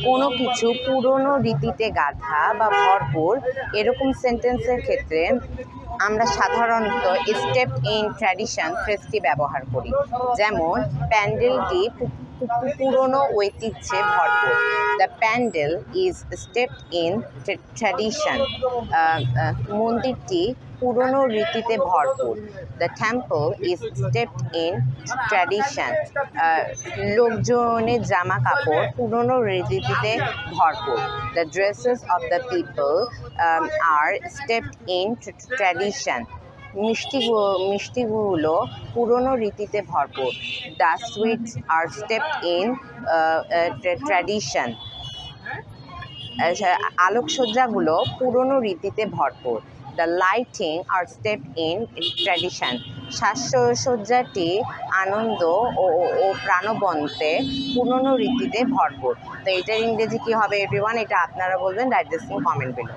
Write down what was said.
কোনো কিছু পুরনো রীতিতে গাঁথা বা ভরপুর এরকম সেন্টেন্সের ক্ষেত্রে আমরা সাধারণত স্টেপ ইন ট্র্যাডিশন ফ্রেজটি ব্যবহার করি। যেমন প্যান্ডেলটি পুরনো ঐতিহ্যে ভরপুর। The pandal is steeped in tradition. মন্দিরটি পুরনো রীতিতে ভরপুর। The temple is steeped in tradition. লোকজনের জামা কাপড় পুরনো রীতিতে ভরপুর। The dresses of the people are steeped in tradition. মিষ্টিগুলো পুরনো রীতিতে ভরপুর। The sweets are steeped in tradition. আলোকসজ্জাগুলো পুরনো রীতিতে ভরপুর। The lighting are steeped in tradition. সাজসজ্জাটি আনন্দ ও প্রাণবন্তে পুরনো রীতিতে ভরপুর। তো এটার ইংরেজি কী হবে এভরিওয়ান? এটা আপনারা বলবেন, right this in comment below.